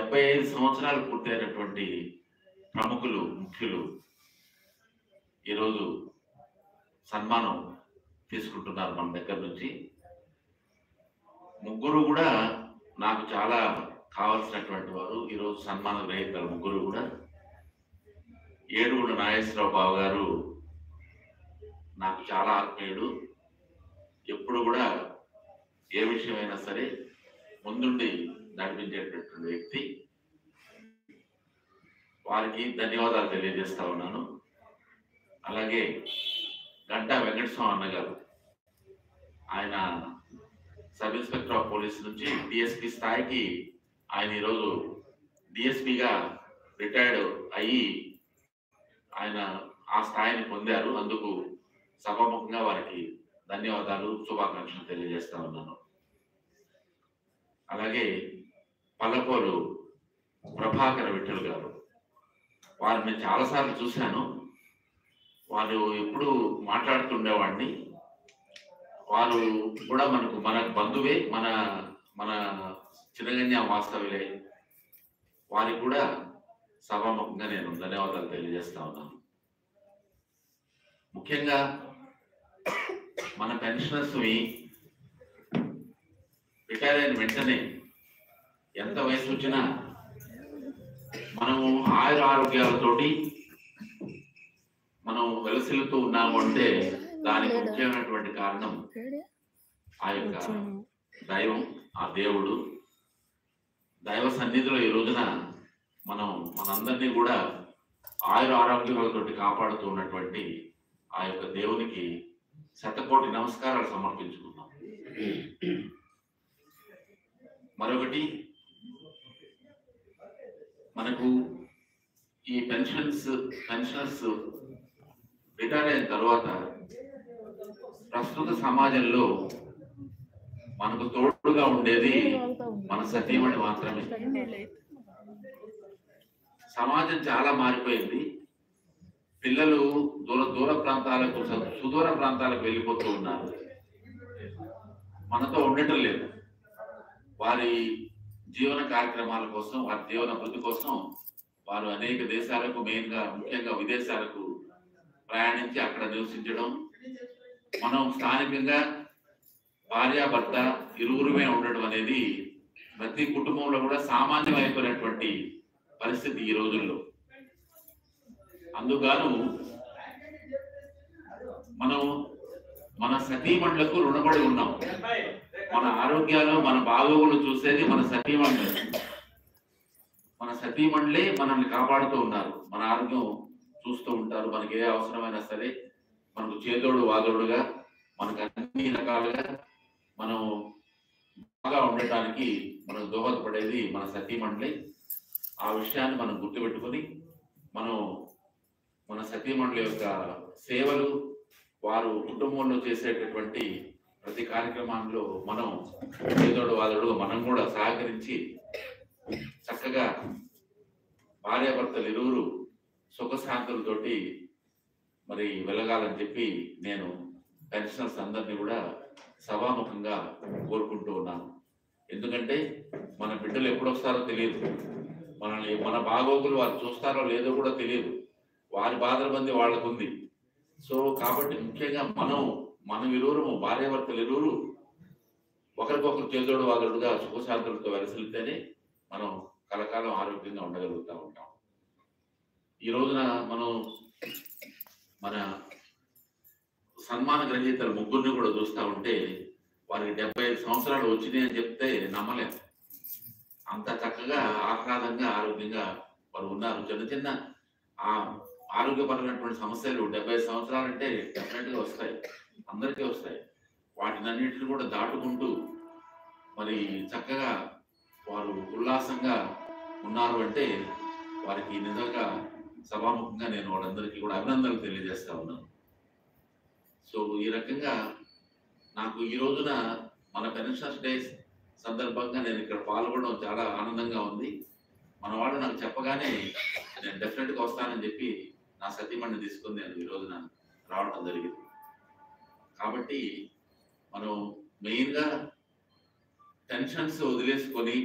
75 సంవత్సరాలు పూర్తయినటువంటి ప్రముఖులు ముఖ్యులు ఈరోజు సన్మానం తీసుకుంటున్నారు మన దగ్గర నుంచి. ముగ్గురు కూడా నాకు చాలా కావాల్సినటువంటి వారు. ఈరోజు సన్మాన గ్రహీతలు ముగ్గురు కూడా. ఏడుగుల నాగేశ్వరరావు బాబు గారు నాకు చాలా ఆత్మీయుడు. ఎప్పుడు కూడా ఏ విషయమైనా సరే ముందుండి నడిపించేటటువంటి వ్యక్తి. వారికి ధన్యవాదాలు తెలియజేస్తా ఉన్నాను. అలాగే గంటా వెంకటస్వామి అన్న గారు, ఆయన సబ్ ఇన్స్పెక్టర్ ఆఫ్ పోలీస్ నుంచి డిఎస్పీ స్థాయికి ఆయన ఈరోజు డిఎస్పీగా రిటైర్డ్ అయ్యి ఆయన ఆ స్థాయిని పొందారు. అందుకు సభాముఖంగా వారికి ధన్యవాదాలు, శుభాకాంక్షలు తెలియజేస్తా ఉన్నాను. అలాగే పల్లపోలు ప్రభాకర విఠల్ గారు, వారిని చాలాసార్లు చూశాను. వారు ఎప్పుడు మాట్లాడుతుండేవాడిని. వారు కూడా మన బంధువే, మన మన చిన్నగన్య వాస్తవులే. వారికి కూడా సభాముఖంగా నేను ధన్యవాదాలు తెలియజేస్తా ఉన్నాను. ముఖ్యంగా మన పెన్షనర్స్ రిటైర్ అయిన వెంటనే ఎంత వయసు వచ్చినా మనము ఆయుర ఆరోగ్యాలతోటి మనం వెలసిల్లుతూ ఉన్నాము అంటే దానికి ముఖ్యమైనటువంటి కారణం ఆ యొక్క దైవం, ఆ దేవుడు. దైవ సన్నిధిలో ఈ రోజున మనం మనందరినీ కూడా ఆయుర ఆరోగ్యాలతోటి కాపాడుతూ ఉన్నటువంటి ఆ యొక్క దేవునికి శతకోటి నమస్కారాలు సమర్పించుకుందాం. మరొకటి, మనకు ఈ పెన్షనర్స్ రిటైర్ అయిన తర్వాత ప్రస్తుత సమాజంలో మనకు తోడుగా ఉండేది మన సతీమణి మాత్రమే. సమాజం చాలా మారిపోయింది. పిల్లలు దూర ప్రాంతాలకు, సుదూర ప్రాంతాలకు వెళ్ళిపోతూ ఉన్నారు. మనతో ఉండటం లేదు. వారి జీవన కార్యక్రమాల కోసం, వారి జీవన అభివృద్ధి కోసం వారు అనేక దేశాలకు, ముఖ్యంగా విదేశాలకు ప్రయాణించి అక్కడ నివసించడం. మనం స్థానికంగా భార్యాభర్త ఇరువురుమే ఉండడం అనేది ప్రతి కుటుంబంలో కూడా సామాన్యమైపోయినటువంటి పరిస్థితి ఈ రోజుల్లో. అందుకు మనం మన సతీమణులకు రుణపడి ఉన్నాం. మన ఆరోగ్యాలు, మన బాగోగులు చూసేది మన సతీమణులే. మన సతీమణులే మనల్ని కాపాడుతూ ఉన్నారు. మన ఆరోగ్యం చూస్తూ ఉంటారు. మనకి ఏ అవసరమైనా సరే మనకు చేదోడు వాదోడుగా, మనకు అన్ని రకాలుగా మనం బాగా ఉండటానికి మనకు దోహదపడేది మన సతీమణులే. ఆ విషయాన్ని మనం గుర్తుపెట్టుకొని మనం మన సతీమణుల యొక్క సేవలు, వారు కుటుంబంలో చేసేటటువంటి ప్రతి కార్యక్రమంలో మనం చేదోడు వాదోడుగా మనం కూడా సహకరించి చక్కగా భార్యాభర్తలు ఇరువురు సుఖశాంతులతోటి మరి వెలగాలని చెప్పి నేను పెన్షనర్స్ అందరినీ కూడా సభాముఖంగా కోరుకుంటూ ఉన్నాను. ఎందుకంటే మన బిడ్డలు ఎప్పుడు వస్తారో తెలియదు. మన బాగోగులు వారు చూస్తారో లేదో కూడా తెలియదు. వారి బాధలబంది వాళ్ళకుంది. సో కాబట్టి ముఖ్యంగా మనం ఇరువురు, భార్యాభర్తలు ఇరువురు ఒకరికొకరు చేదోడు వాదోడుగా సుఖశాంతులతో వెలసిల్లితేనే మనం కలకాలం ఆరోగ్యంగా ఉండగలుగుతూ ఉంటాం. ఈ రోజున మనం మన సన్మాన గ్రహీతలు ముగ్గురిని కూడా చూస్తూ ఉంటే వారికి 75 సంవత్సరాలు వచ్చినాయి అని చెప్తే నమ్మలేం. అంత చక్కగా ఆహ్లాదంగా ఆరోగ్యంగా వారు ఉన్నారు. చిన్న ఆరోగ్యపరమైనటువంటి సమస్యలు 75 సంవత్సరాలంటే డెఫినెట్గా వస్తాయి, అందరికీ వస్తాయి. వాటినన్నింటిని కూడా దాటుకుంటూ మరి చక్కగా వారు ఉల్లాసంగా ఉన్నారు అంటే వారికి నిజంగా సభాముఖంగా నేను వాళ్ళందరికీ కూడా అభినందనలు తెలియజేస్తా ఉన్నాను. సో ఈ రకంగా నాకు ఈ రోజున మన పెన్షనర్స్ డే సందర్భంగా నేను ఇక్కడ పాల్గొనడం చాలా ఆనందంగా ఉంది. మన వాళ్ళు నాకు చెప్పగానే నేను డెఫినెట్గా వస్తానని చెప్పి నా సతీమణిని తీసుకొని నేను ఈ రోజున రావడం జరిగింది. కాబట్టి మనం మెయిన్గా టెన్షన్స్ వదిలేసుకొని